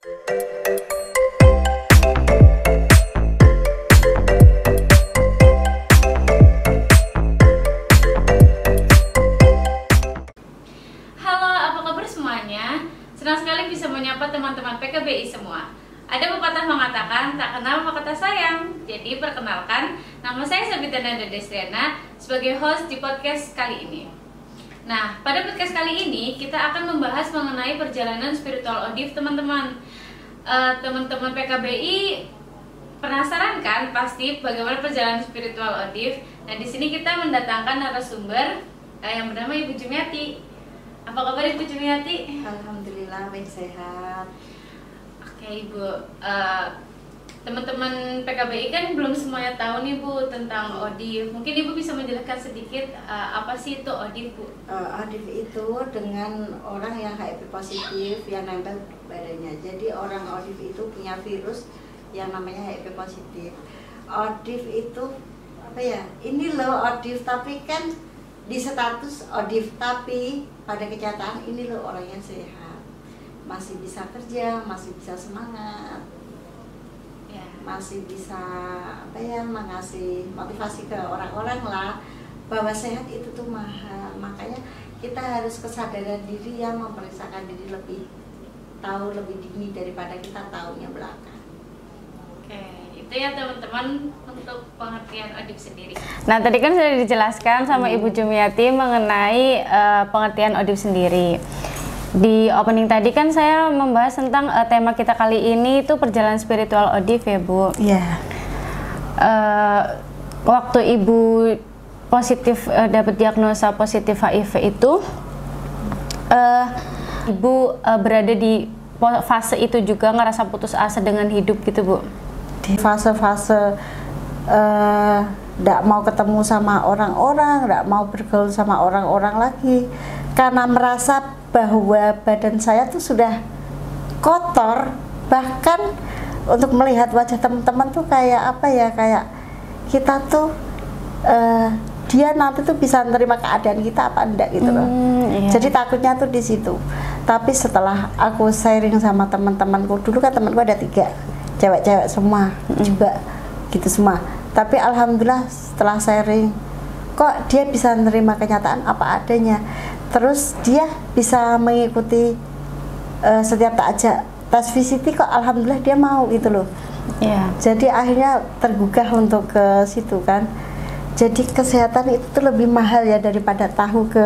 Halo, apa kabar semuanya? Senang sekali bisa menyapa teman-teman PKBI semua. Ada pepatah mengatakan, tak kenal maka tak sayang. Jadi perkenalkan, nama saya Sabita Nanda Destriana sebagai host di podcast kali ini. Nah, pada podcast kali ini kita akan membahas mengenai perjalanan spiritual Odif teman-teman. Teman-teman PKBI penasaran kan pasti bagaimana perjalanan spiritual Odif? Nah, di sini kita mendatangkan narasumber yang bernama Ibu Jumiati. Apa kabar Ibu Jumiati? Alhamdulillah baik, sehat. Oke Ibu, teman-teman PKBI kan belum semuanya tahu nih Bu tentang Odif. Mungkin Ibu bisa menjelaskan sedikit apa sih itu Odif Bu? Odif itu dengan orang yang HIV positif yang nempel badannya. Jadi orang Odif itu punya virus yang namanya HIV positif. Odif itu apa ya? Ini loh Odif, tapi kan di status Odif, tapi pada kenyataan ini loh orang yang sehat, masih bisa kerja, masih bisa semangat, Ya. masih bisa apa ya, mengasih motivasi ke orang-orang lah bahwa sehat itu tuh mahal. Makanya kita harus kesadaran diri yang memeriksakan diri lebih, tahu lebih dini daripada kita tahunya belakang. Oke, itu ya teman-teman untuk pengertian Odif sendiri. Nah, tadi kan sudah dijelaskan sama Ibu Jumiati mengenai pengertian Odif sendiri. Di opening tadi kan saya membahas tentang tema kita kali ini itu perjalanan spiritual Odif ya Bu. Iya. Waktu Ibu positif dapat diagnosa positif HIV itu, Ibu berada di fase itu juga ngerasa putus asa dengan hidup gitu Bu? Di fase-fase nggak mau ketemu sama orang-orang, nggak mau bergaul sama orang-orang lagi, karena merasa bahwa badan saya tuh sudah kotor. Bahkan untuk melihat wajah teman-teman tuh kayak apa ya, kayak kita tuh dia nanti tuh bisa menerima keadaan kita apa enggak gitu loh. Iya. Jadi takutnya tuh di situ. Tapi setelah aku sharing sama teman-temanku, dulu kan temanku ada 3, cewek-cewek semua juga gitu semua. Tapi alhamdulillah setelah sharing, kok dia bisa menerima kenyataan apa adanya. Terus dia bisa mengikuti setiap tak ajak tes VCT, kok alhamdulillah dia mau gitu loh. Iya. Jadi akhirnya tergugah untuk ke situ kan. Jadi kesehatan itu tuh lebih mahal ya daripada tahu ke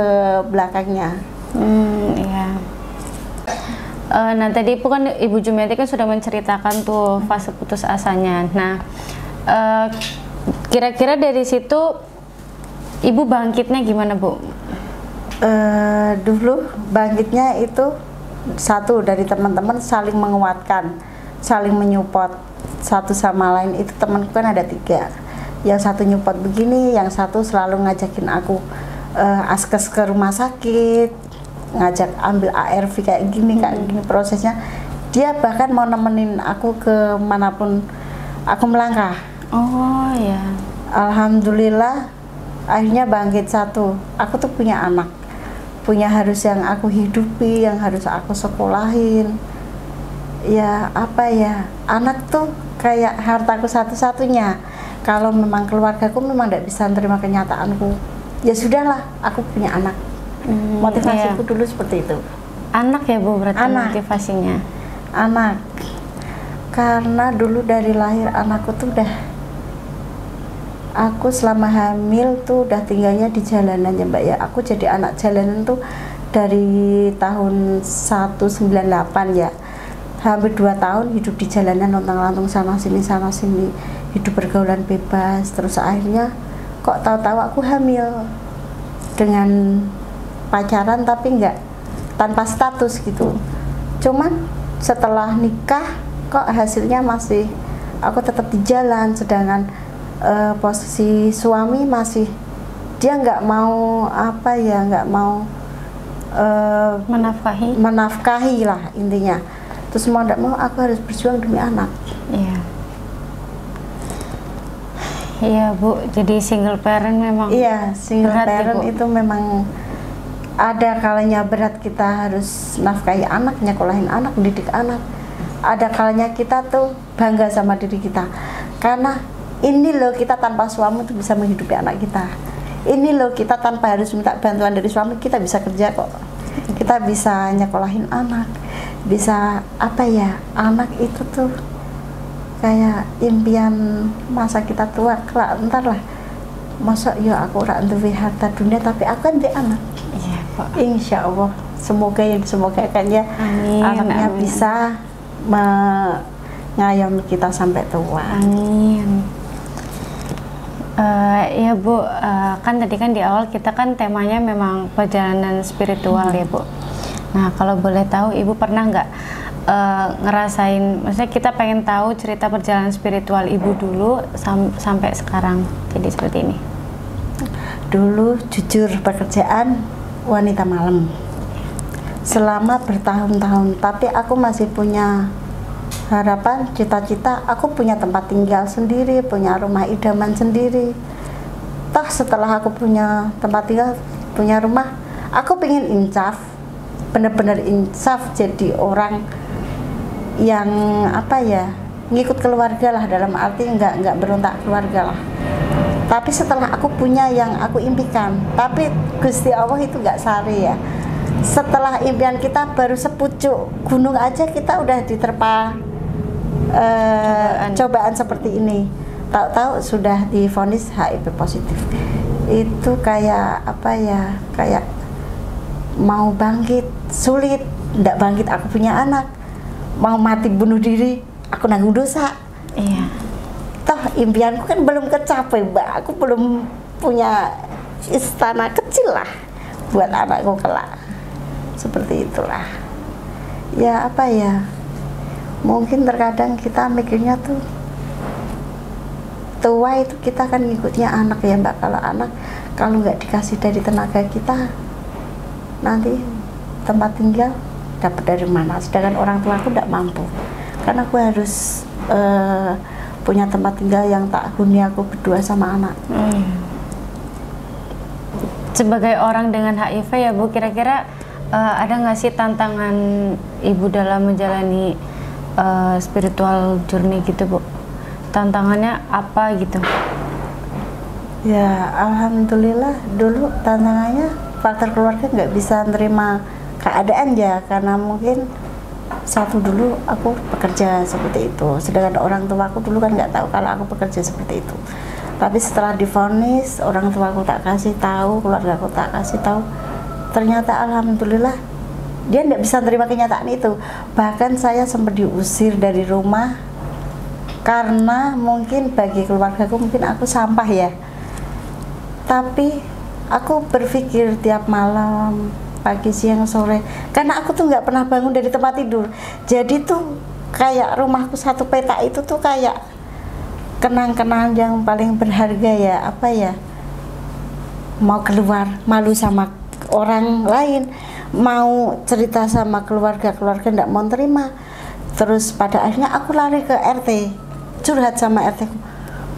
belakangnya. Iya. Nah tadi kan Ibu Jumiati kan sudah menceritakan tuh fase putus asanya. Nah kira-kira dari situ Ibu bangkitnya gimana Bu? Dulu bangkitnya itu satu dari teman-teman saling menguatkan, saling menyupport satu sama lain. Itu temanku kan ada 3, yang satu nyupport begini, yang satu selalu ngajakin aku askes ke rumah sakit, ngajak ambil ARV kayak gini prosesnya. Dia bahkan mau nemenin aku ke manapun aku melangkah. Oh ya. Alhamdulillah akhirnya bangkit satu. Aku tuh punya anak, punya harus yang aku hidupi, yang harus aku sekolahin. Ya apa ya, anak tuh kayak hartaku satu-satunya. Kalau memang keluargaku memang tidak bisa menerima kenyataanku, ya sudahlah, aku punya anak. Motivasiku dulu seperti itu. Anak ya Bu berarti Anak. motivasinya? Anak. Karena dulu dari lahir anakku tuh udah, aku selama hamil tuh udah tinggalnya di jalanan ya Mbak ya. Aku jadi anak jalanan tuh dari tahun 198 ya. Hampir 2 tahun hidup di jalanan, lontang-lantung sana sini, hidup pergaulan bebas. Terus akhirnya kok tahu-tahu aku hamil dengan pacaran tapi enggak tanpa status gitu. Cuman setelah nikah kok hasilnya masih aku tetap di jalan, sedangkan posisi suami masih, dia nggak mau apa ya, nggak mau menafkahi lah intinya. Terus mau nggak mau aku harus berjuang demi anak. Iya. Iya Bu, jadi single parent memang. Iya, single berat parent ya, Bu? itu memang ada kalanya berat, kita harus nafkahi anak, nyekolahin anak, didik anak. ada kalanya kita tuh bangga sama diri kita, karena ini loh kita tanpa suami tuh bisa menghidupi anak kita. Ini loh kita tanpa harus minta bantuan dari suami kita bisa kerja kok. Kita bisa nyekolahin anak, bisa apa ya, anak itu tuh kayak impian masa kita tua kelak entar lah. Masa ya aku ora duwe harta dunia tapi aku kan dia anak. Iya, Pak. Insya Allah semoga kan ya anaknya amin. bisa mengayomi kita sampai tua. Amin. Ya Bu, kan tadi kan di awal kita kan temanya memang perjalanan spiritual ya Bu. Nah kalau boleh tahu Ibu pernah nggak ngerasain, maksudnya kita pengen tahu cerita perjalanan spiritual Ibu dulu sampai sekarang jadi seperti ini. Dulu jujur pekerjaan wanita malam selama bertahun-tahun, tapi aku masih punya harapan, cita-cita, aku punya tempat tinggal sendiri, punya rumah idaman sendiri. Toh setelah aku punya tempat tinggal, punya rumah, aku pengen insaf, bener-bener insaf, jadi orang yang apa ya, ngikut keluarga lah, dalam arti nggak berontak keluarga lah. Tapi setelah aku punya yang aku impikan, tapi Gusti Allah itu nggak sari ya. Setelah impian kita baru sepucuk gunung aja kita udah diterpa cobaan seperti ini. Tahu-tahu sudah divonis HIV positif. Itu kayak apa ya, kayak mau bangkit sulit, nggak bangkit. Aku punya anak, mau mati bunuh diri, aku nanggung dosa. Iya. Toh impianku kan belum kecapai, Mbak. Aku belum punya istana kecil lah buat anakku kelak. Seperti itulah. Ya apa ya, mungkin terkadang kita mikirnya tuh tua itu kita kan ngikutnya anak ya Mbak. Kalau anak, kalau nggak dikasih dari tenaga kita, nanti tempat tinggal dapat dari mana? Sedangkan orang tua aku nggak mampu, karena aku harus punya tempat tinggal yang tak huni aku berdua sama anak. Sebagai orang dengan HIV ya Bu, kira-kira ada nggak sih tantangan Ibu dalam menjalani spiritual journey gitu Bu? Tantangannya apa gitu? Ya alhamdulillah dulu tantangannya faktor keluarga nggak bisa nerima keadaan ya, karena mungkin satu dulu aku bekerja seperti itu, sedangkan orang tua aku dulu kan nggak tahu kalau aku bekerja seperti itu. Tapi setelah divonis, orang tua aku tak kasih tahu, keluarga aku tak kasih tahu, ternyata alhamdulillah dia tidak bisa terima kenyataan itu. Bahkan saya sempat diusir dari rumah karena mungkin bagi keluargaku mungkin aku sampah ya. Tapi aku berpikir tiap malam, pagi, siang, sore, karena aku tuh nggak pernah bangun dari tempat tidur. Jadi tuh kayak rumahku satu petak itu tuh kayak kenang-kenangan yang paling berharga ya, apa ya, mau keluar malu sama orang lain, mau cerita sama keluarga nggak mau terima. Terus pada akhirnya aku lari ke RT, curhat sama RT,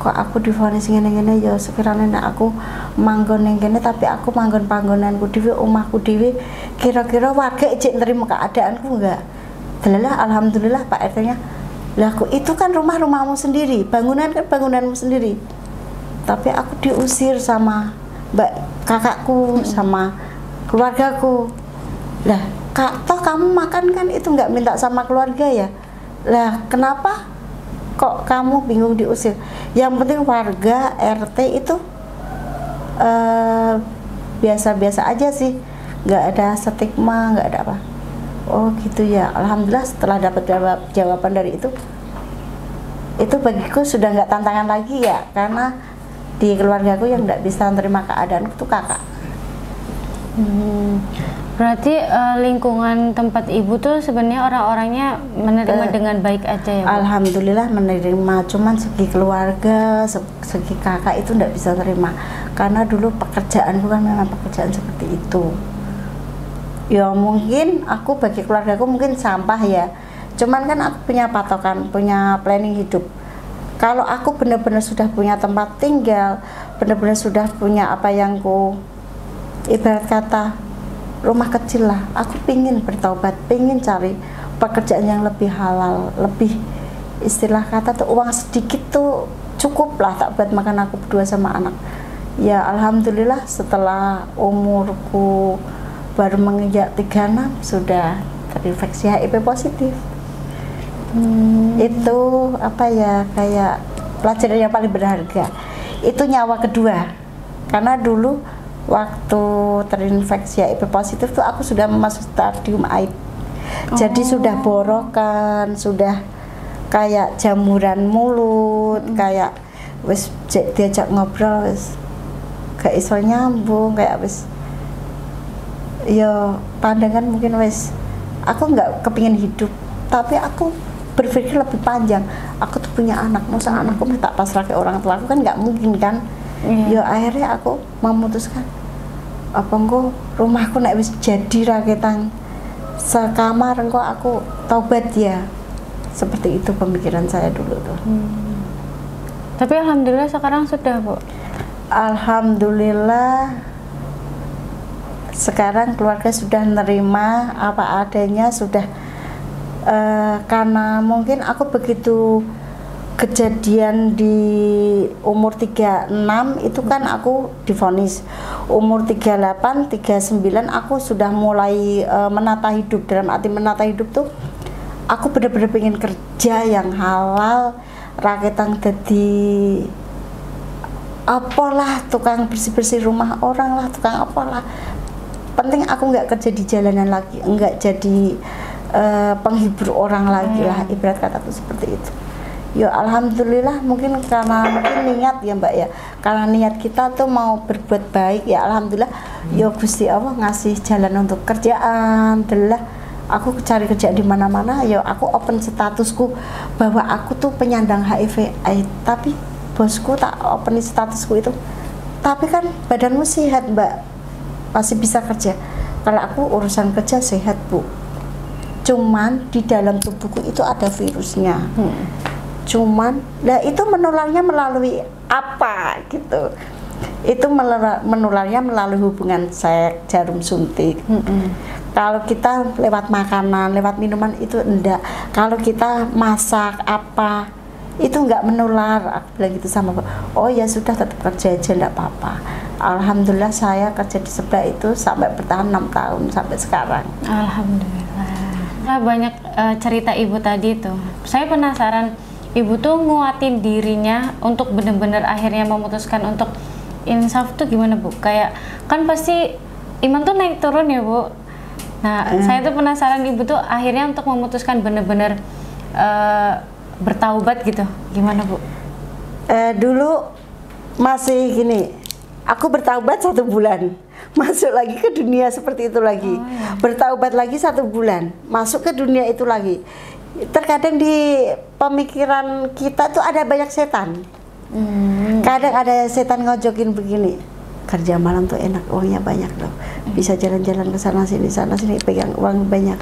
kok aku divonis ngene-ngene ya, sekiranya aku manggon yang gini, tapi aku manggon panggonanku dhewe, omahku dhewe, kira-kira warga ijek nerima keadaanku enggak? Delalah alhamdulillah Pak RT-nya, lah aku itu kan rumahmu sendiri, bangunan kan bangunanmu sendiri, tapi aku diusir sama kakakku sama keluargaku. Lah kak, toh kamu makan kan itu nggak minta sama keluarga ya, lah kenapa kok kamu bingung diusir? Yang penting warga RT itu biasa-biasa aja sih, nggak ada stigma, nggak ada apa. Oh gitu ya, alhamdulillah setelah dapat jawaban dari itu bagiku sudah nggak tantangan lagi ya, karena di keluargaku yang nggak bisa menerima keadaanku itu kakak. Berarti lingkungan tempat Ibu tuh sebenarnya orang-orangnya menerima dengan baik aja ya Bu? Alhamdulillah menerima, cuman segi keluarga, segi kakak itu nggak bisa terima, karena dulu pekerjaanku kan memang pekerjaan seperti itu. Ya mungkin aku bagi keluargaku mungkin sampah ya, cuman kan aku punya patokan, punya planning hidup. Kalau aku benar-benar sudah punya tempat tinggal, benar-benar sudah punya apa yang ku ibarat kata rumah kecil lah, aku pingin bertaubat, pingin cari pekerjaan yang lebih halal, lebih istilah kata tuh uang sedikit tuh cukup lah tak buat makan aku berdua sama anak. Ya alhamdulillah setelah umurku baru menginjak 36 sudah terinfeksi HIV positif. Itu apa ya, kayak pelajaran yang paling berharga. Itu nyawa kedua. Karena dulu waktu terinfeksi HIV positif tuh aku sudah masuk stadium AIDS. Jadi sudah borokan, sudah kayak jamuran mulut, kayak wis diajak ngobrol wis gak iso nyambung, kayak wis ya pandangan mungkin wis aku nggak kepingin hidup, tapi aku berpikir lebih panjang. Aku tuh punya anak, masa anakku tak pasrah ke orang tua aku kan nggak mungkin kan. Ya akhirnya aku memutuskan apa engko rumahku nek wis jadi raketan sekamar engko aku taubat ya. Seperti itu pemikiran saya dulu tuh. Tapi alhamdulillah sekarang sudah, Bu. Alhamdulillah sekarang keluarga sudah nerima apa adanya, sudah karena mungkin aku begitu kejadian di umur 36 itu kan aku divonis, umur 38, 39 aku sudah mulai menata hidup. Dalam arti menata hidup tuh aku bener-bener pengen kerja yang halal, rakyat jadi apalah, tukang bersih-bersih rumah orang lah, tukang apalah. Penting aku nggak kerja di jalanan lagi, nggak jadi penghibur orang lagi lah, ibarat kata tuh seperti itu. Ya alhamdulillah mungkin karena niat ya Mbak ya, karena niat kita tuh mau berbuat baik ya alhamdulillah. Ya Gusti Allah ngasih jalan untuk kerjaan, adalah aku cari kerja di mana-mana. Ya aku open statusku bahwa aku tuh penyandang HIV/AIDS, tapi bosku tak open statusku itu. Tapi kan badanmu sehat Mbak, masih bisa kerja. Kalau aku urusan kerja sehat Bu, cuman di dalam tubuhku itu ada virusnya. Cuman, nah itu menularnya melalui apa gitu? Itu menularnya melalui hubungan seks, jarum suntik. Kalau kita lewat makanan, lewat minuman itu enggak. Kalau kita masak apa, itu enggak menular. Aku bilang gitu sama Pak. Oh ya sudah, tetap kerja aja enggak apa-apa. Alhamdulillah saya kerja di sebelah itu sampai bertahan 6 tahun sampai sekarang. Alhamdulillah. Nah, banyak cerita Ibu tadi tuh. Saya penasaran, Ibu tuh nguatin dirinya untuk benar-benar akhirnya memutuskan untuk insaf tuh gimana Bu? Kayak kan pasti iman tuh naik turun ya Bu. Nah saya tuh penasaran Ibu tuh akhirnya untuk memutuskan benar-benar bertaubat gitu, gimana Bu? Dulu masih gini, aku bertaubat 1 bulan, masuk lagi ke dunia seperti itu lagi. Bertaubat lagi 1 bulan, masuk ke dunia itu lagi. Terkadang di pemikiran kita tuh ada banyak setan. Kadang ada setan ngojokin begini, kerja malam tuh enak, uangnya banyak loh, bisa jalan-jalan ke sana sini pegang uang banyak.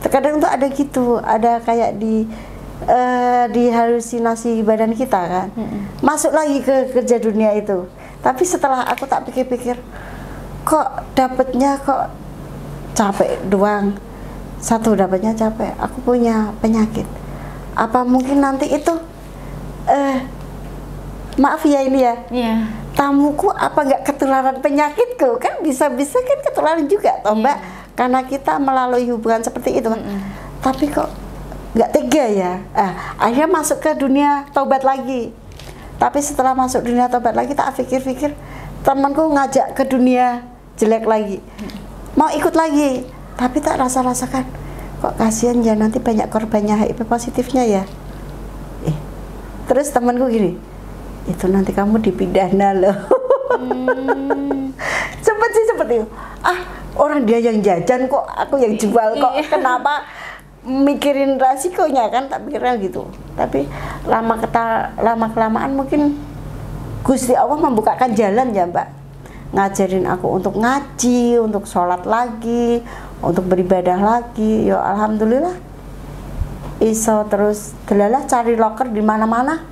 Terkadang tuh ada gitu, ada kayak di halusinasi badan kita kan. Masuk lagi ke kerja dunia itu. Tapi setelah aku tak pikir-pikir, kok dapatnya kok capek doang. Satu dapatnya capek, aku punya penyakit. Apa mungkin nanti itu maaf ya ini ya, tamuku apa nggak ketularan penyakitku? Kan bisa-bisa kan ketularan juga toh Mbak, karena kita melalui hubungan seperti itu. Tapi kok nggak tega ya. Akhirnya masuk ke dunia taubat lagi. Tapi setelah masuk dunia taubat lagi, tak pikir-pikir, temanku ngajak ke dunia jelek lagi, mau ikut lagi. Tapi tak rasa-rasakan, kok kasihan ya nanti banyak korbannya HIV positifnya ya. Terus temanku gini, itu nanti kamu dipidana loh. Sempet sih seperti itu. Orang dia yang jajan kok aku yang jual kok, kenapa mikirin resikonya kan, tak pikirnya gitu. Tapi lama kelamaan mungkin Gusti Allah membukakan jalan ya Mbak, ngajarin aku untuk ngaji, untuk sholat lagi, untuk beribadah lagi. Ya alhamdulillah iso terus delalah cari loker di mana-mana,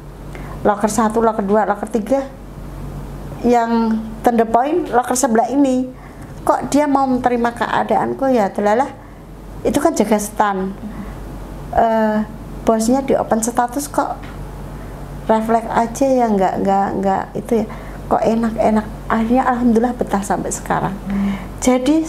loker 1, loker 2, loker 3. Yang tanda poin loker sebelah ini, kok dia mau menerima keadaanku ya delalah. Itu kan jaga stan. bosnya di open status kok refleks aja ya, nggak itu ya, kok enak-enak. Akhirnya alhamdulillah betah sampai sekarang. Jadi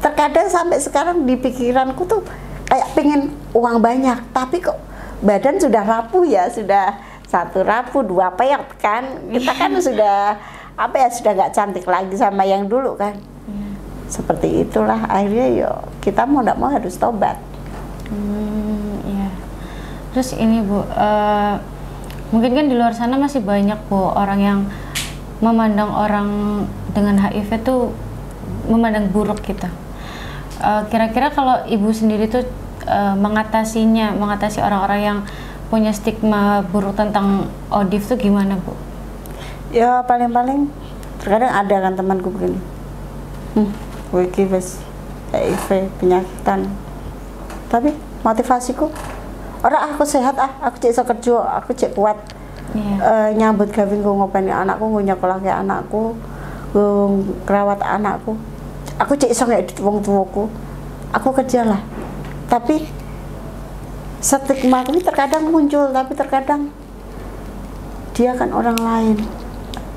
terkadang sampai sekarang di pikiranku tuh kayak pengen uang banyak, tapi kok badan sudah rapuh ya, sudah satu rapuh dua peyot kan, kita kan sudah apa ya, sudah nggak cantik lagi sama yang dulu kan. Seperti itulah akhirnya yo kita mau nggak mau harus tobat. Iya. Terus ini Bu, mungkin kan di luar sana masih banyak Bu orang yang memandang orang dengan HIV tuh memandang buruk gitu. Kira-kira kalau Ibu sendiri tuh mengatasi orang-orang yang punya stigma buruk tentang ODIF tuh gimana Bu? Ya paling-paling terkadang ada kan temanku begini, wiki wes HIV penyakitan, tapi motivasiku orang aku sehat aku cek iso kerja, aku cek kuat. Nyambut gawe nggo ngopeni anakku, nggo nyekolahke anakku, nggo ngrawat anakku, aku cek iso ngedit wong tuaku, aku kerjalah. Tapi stigma ini terkadang muncul, tapi terkadang dia kan orang lain.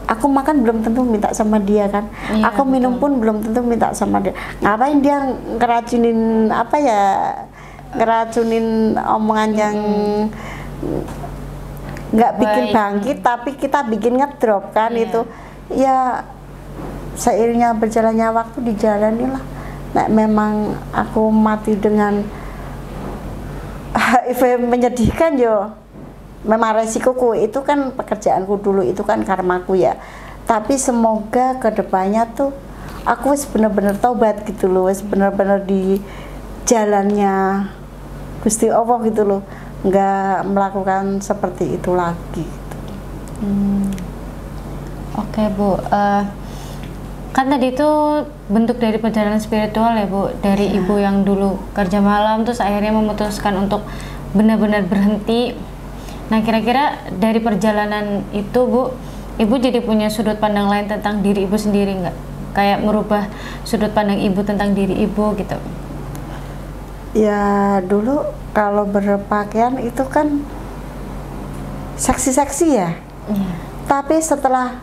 Aku makan belum tentu minta sama dia kan, aku minum pun belum tentu minta sama dia. Ngapain dia ngeracunin apa ya, ngeracunin omongan yang nggak bikin bangkit, tapi kita bikin ngedrop kan. Itu ya seiringnya berjalannya waktu dijalanilah. Nah, memang aku mati dengan HIV menyedihkan yo, memang resikoku, itu kan pekerjaanku dulu, itu kan karmaku ya. Tapi semoga kedepannya tuh aku wis bener-bener taubat gitu loh, wis bener-bener di jalannya Gusti Allah gitu loh, nggak melakukan seperti itu lagi gitu. Oke Bu, kan tadi itu bentuk dari perjalanan spiritual ya Bu, dari Ibu yang dulu kerja malam terus akhirnya memutuskan untuk benar-benar berhenti. Nah kira-kira dari perjalanan itu Bu, Ibu jadi punya sudut pandang lain tentang diri Ibu sendiri nggak? Kayak merubah sudut pandang Ibu tentang diri Ibu gitu? Ya dulu kalau berpakaian itu kan seksi-seksi ya. Tapi setelah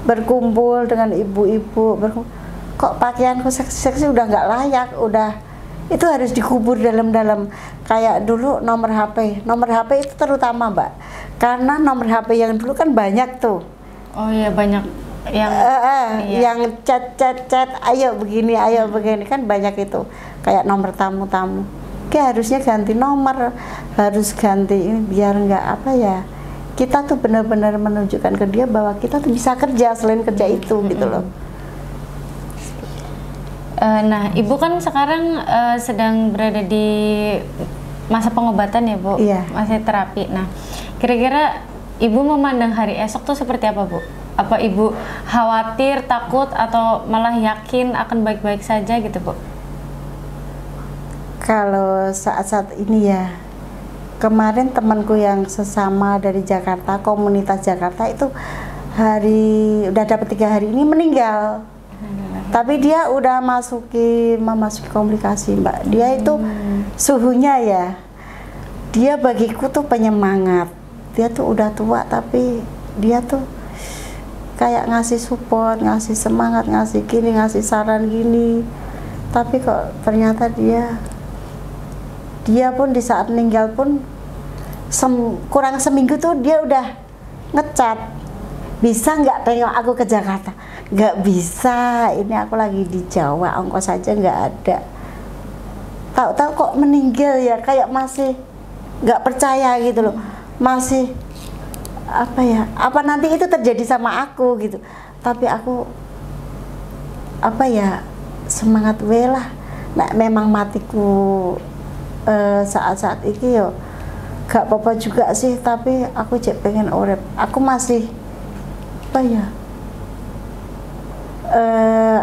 berkumpul dengan ibu-ibu, kok pakaianku seksi-seksi udah nggak layak, udah itu harus dikubur dalam-dalam. Kayak dulu nomor HP itu terutama Mbak, karena nomor HP yang dulu kan banyak tuh. Oh iya banyak yang yang chat ayo begini kan banyak itu, kayak nomor tamu-tamu. Kayak harusnya ganti nomor, harus ganti ini biar nggak apa ya, kita tuh benar-benar menunjukkan ke dia bahwa kita tuh bisa kerja selain kerja itu gitu loh. Nah, Ibu kan sekarang sedang berada di masa pengobatan ya Bu? Iya. Masih terapi. Nah, kira-kira Ibu memandang hari esok tuh seperti apa Bu? Apa Ibu khawatir, takut, atau malah yakin akan baik-baik saja gitu Bu? Kalau saat-saat ini ya, kemarin temanku yang sesama dari Jakarta, komunitas Jakarta itu udah dapat 3 hari ini meninggal. Tapi dia udah memasuki komplikasi Mbak. Dia itu suhunya ya, dia bagiku tuh penyemangat. Dia tuh udah tua tapi dia tuh kayak ngasih support, ngasih semangat, ngasih gini, ngasih saran gini. Tapi kok ternyata dia pun di saat meninggal pun kurang seminggu tuh dia udah ngechat, bisa nggak tengok aku ke Jakarta? Nggak bisa, ini aku lagi di Jawa, ongkos saja nggak ada. Tahu-tahu kok meninggal ya, kayak masih nggak percaya gitu loh, masih apa ya, apa nanti itu terjadi sama aku gitu. Tapi aku apa ya, semangat welah. Nah memang matiku saat-saat ini yo gak apa-apa juga sih, tapi aku cek pengen urip. Aku masih apa ya,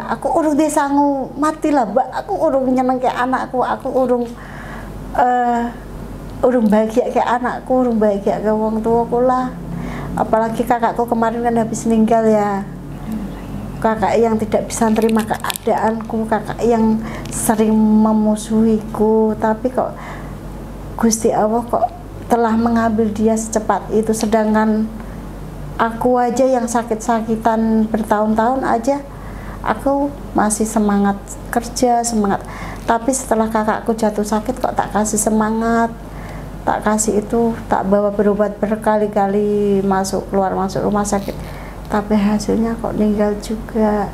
aku urung desangu mati lah Mbak. Aku urung nyeneng ke anakku, aku urung bahagia ke anakku, urung bahagia ke wong tuaku lah. Apalagi kakakku kemarin kan habis meninggal ya. kakak yang tidak bisa terima keadaanku, kakak yang sering memusuhiku, tapi kok Gusti Allah kok telah mengambil dia secepat itu, sedangkan aku aja yang sakit-sakitan bertahun-tahun aja aku masih semangat kerja, semangat. Tapi setelah kakakku jatuh sakit kok tak kasih semangat, tak kasih itu, tak bawa berobat berkali-kali, masuk keluar masuk rumah sakit, tapi hasilnya kok meninggal juga.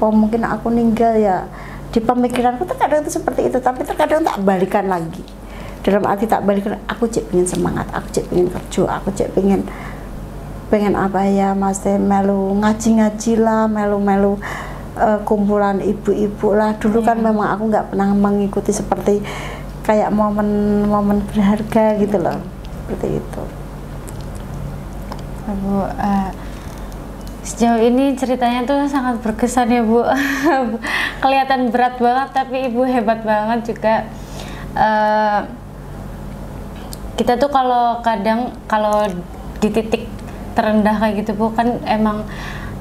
Oh mungkin aku meninggal ya, di pemikiranku terkadang itu seperti itu, tapi terkadang tak balikan lagi. Dalam arti tak balikan, aku cek pengen semangat, aku cek pengen kerja, aku cek pengen apa ya mas teh, melu ngaji-ngaji lah, melu kumpulan ibu-ibu lah. Dulu kan memang aku nggak pernah mengikuti seperti kayak momen-momen berharga gitu loh, seperti itu. Bu, sejauh ini ceritanya tuh sangat berkesan ya Bu. Kelihatan berat banget tapi Ibu hebat banget juga. Kita tuh kalau di titik terendah kayak gitu Bu, kan emang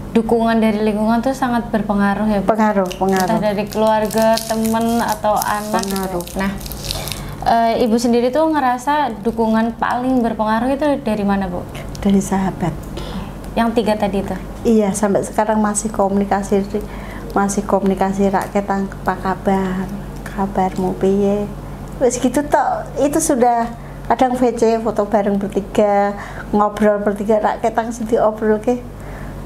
dukungan dari lingkungan tuh sangat berpengaruh ya Bu. Pengaruh. Entah dari keluarga, temen atau anak gitu. Nah, Ibu sendiri tuh ngerasa dukungan paling berpengaruh itu dari mana Bu? Dari sahabat. Yang 3 tadi tuh? Iya, sampai sekarang masih komunikasi rakyat, apa kabarmu piye, wes gitu toh. Itu sudah kadang VC foto bareng bertiga, ngobrol bertiga, rakyat sing diobrol ke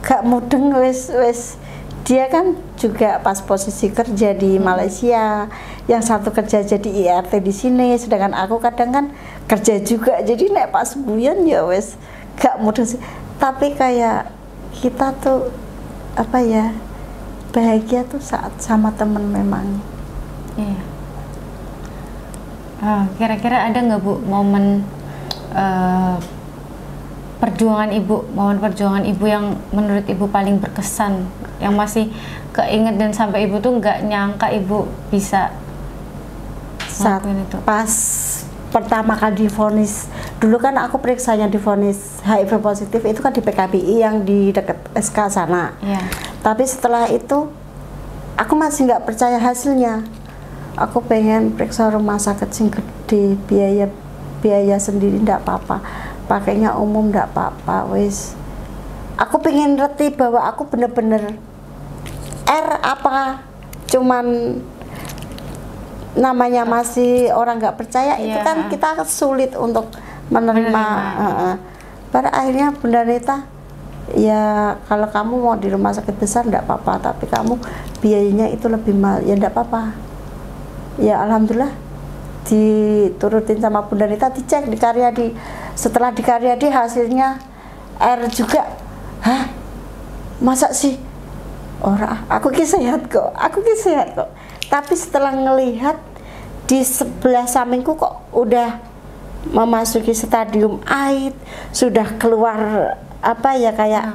gak mudeng. Wes dia kan juga pas posisi kerja di Malaysia, yang satu kerja jadi IRT di sini, sedangkan aku kadang kan kerja juga, jadi nek pas buyan ya wes gak mudeng sih. Tapi kayak kita tuh apa ya, bahagia tuh saat sama temen memang. Iya. Kira-kira ada nggak Bu momen perjuangan Ibu yang menurut Ibu paling berkesan, yang masih keinget dan sampai Ibu tuh nggak nyangka Ibu bisa saat itu? Pas pertama kali divonis, dulu kan aku periksanya divonis HIV positif itu kan di PKBI yang di dekat SK sana. Yeah. Tapi setelah itu aku masih nggak percaya hasilnya. Aku pengen periksa rumah sakit sing gede, biaya sendiri ndak apa-apa, pakainya umum ndak apa-apa. Wis aku pengen ngerti bahwa aku bener-bener apa cuman namanya masih orang nggak percaya. Itu kan kita sulit untuk menerima. Pada akhirnya Bunda Neta, ya kalau kamu mau di rumah sakit besar ndak apa-apa, tapi kamu biayanya itu lebih mahal, ya ndak apa-apa. Ya alhamdulillah diturutin sama Bunda Neta, dicek di Karyadi. Setelah di Karyadi hasilnya R juga. Hah? Masa sih? Ora, aku ki sehat kok. Tapi setelah ngelihat di sebelah sampingku kok udah memasuki stadium AIDS, sudah keluar apa ya kayak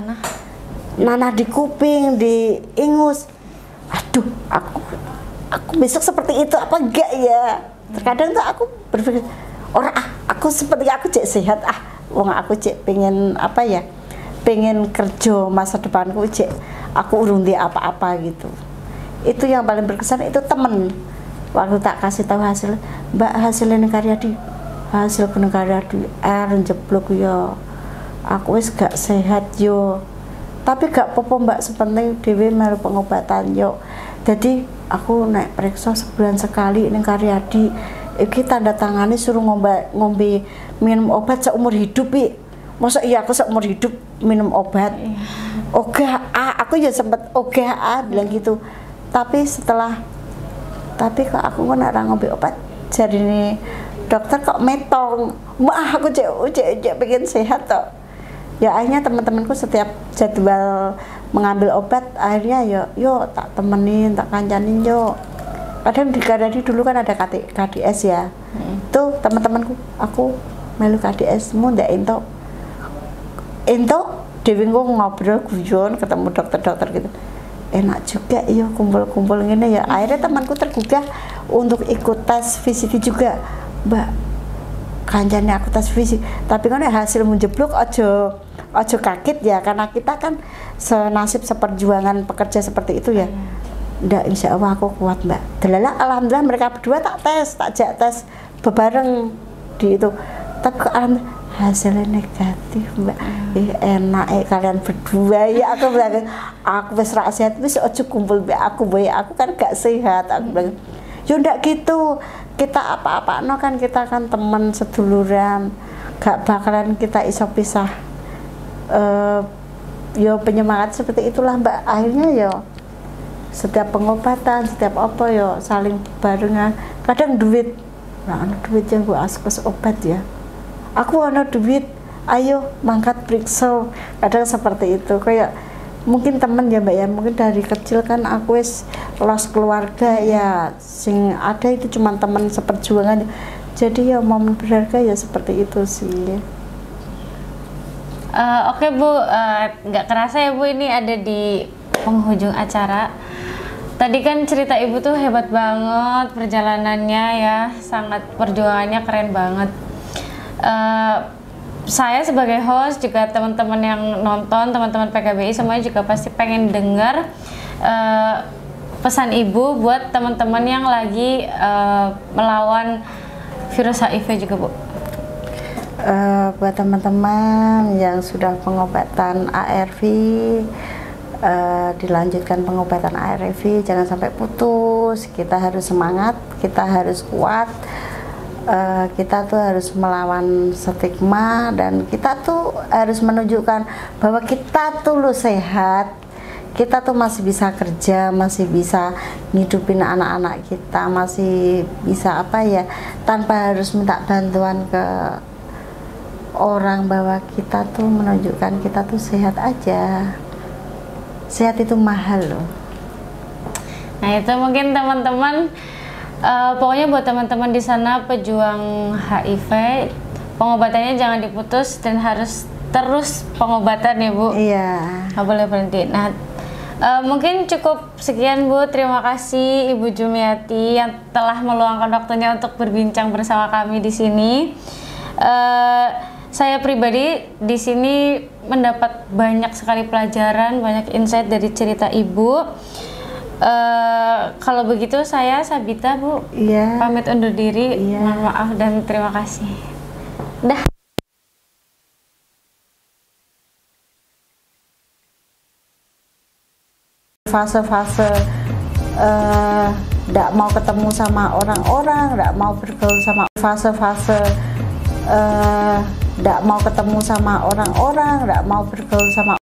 nanah di kuping, di ingus. Aduh, aku besok seperti itu apa enggak ya? Terkadang tuh aku berpikir, aku seperti aku cek sehat, wong aku cek pengen apa ya, pengen kerja masa depanku, cek aku urung di apa-apa gitu. Itu yang paling berkesan. Itu temen waktu tak kasih tahu hasil, Mbak hasilnya Karyadi, hasil Karyadi jeblok ya, aku wis gak sehat yo, tapi gak apa-apa Mbak, sepenting dewe melu pengobatan yo. Jadi aku naik periksa sebulan sekali ning Karyadi. Iki tanda tangane suruh ngombe minum obat seumur hidup. Masa iya aku seumur hidup minum obat? Ogah aku ya sempet ogah bilang gitu. Tapi kok aku nek ora ngombe obat, jarine dokter kok metong. Aku cek pengen sehat toh. Ya akhirnya teman-temanku setiap jadwal mengambil obat, akhirnya yo tak temenin, tak kancanin yo. Kadang di Karyadi dulu kan ada KDS ya. Tuh teman-temanku, aku melu KDS mu ndak ento dewe ngobrol guyon, ketemu dokter-dokter gitu. Enak juga yo kumpul-kumpul ngene ya. Akhirnya temanku tergugah untuk ikut tes VCT juga. Mbak, kancane aku tes VCT, tapi kan hasil menjeblok aja kaget ya, karena kita kan senasib seperjuangan pekerja seperti itu ya. Ndak, insya Allah aku kuat mbak. Delalah alhamdulillah mereka berdua tak jak tes bebareng di itu. Tapi alhamdulillah hasilnya negatif mbak. Enak kalian berdua ya, aku bilang aku wis ra sehat wis ojo kumpul mbak aku boy, aku kan gak sehat. Aku bilang yo ndak gitu, kita apa-apa no kan, kita kan teman seduluran, gak bakalan kita iso pisah. Yo penyemangat seperti itulah mbak. Akhirnya yo setiap pengobatan, setiap apa yo saling barengan. Kadang duit, nah duit yang gue askes obat ya, aku ada duit, ayo mangkat periksa. Kadang seperti itu, kayak mungkin temen ya mbak ya, mungkin dari kecil kan aku wis los keluarga ya, sing ada itu cuma teman seperjuangan. Jadi ya momen berharga ya seperti itu sih. Oke Bu, nggak kerasa ya Bu, ini ada di penghujung acara. Tadi kan cerita Ibu tuh hebat banget perjalanannya ya, sangat perjuangannya keren banget. Saya sebagai host juga teman-teman yang nonton, teman-teman PKBI semuanya juga pasti pengen dengar pesan Ibu buat teman-teman yang lagi melawan virus HIV juga Bu. Buat teman-teman yang sudah pengobatan ARV, dilanjutkan pengobatan ARV, jangan sampai putus. Kita harus semangat, kita harus kuat, kita tuh harus melawan stigma, dan kita tuh harus menunjukkan bahwa kita tuh lo sehat, kita tuh masih bisa kerja, masih bisa ngidupin anak-anak kita, masih bisa apa ya, tanpa harus minta bantuan ke orang, bahwa kita tuh menunjukkan kita tuh sehat aja. Sehat itu mahal loh. Nah itu mungkin teman-teman, pokoknya buat teman-teman di sana pejuang HIV, pengobatannya jangan diputus dan harus terus pengobatan ya Bu. Iya. Nggak boleh berhenti. Nah mungkin cukup sekian Bu. Terima kasih Ibu Jumiati yang telah meluangkan waktunya untuk berbincang bersama kami di sini. Saya pribadi di sini mendapat banyak sekali pelajaran, banyak insight dari cerita Ibu. Kalau begitu saya Sabita Bu, pamit undur diri. Mohon maaf dan terima kasih. Dah. Fase-fase nggak mau ketemu sama orang-orang, nggak mau bergaul sama, fase-fase nggak mau ketemu sama orang-orang, nggak mau bergaul sama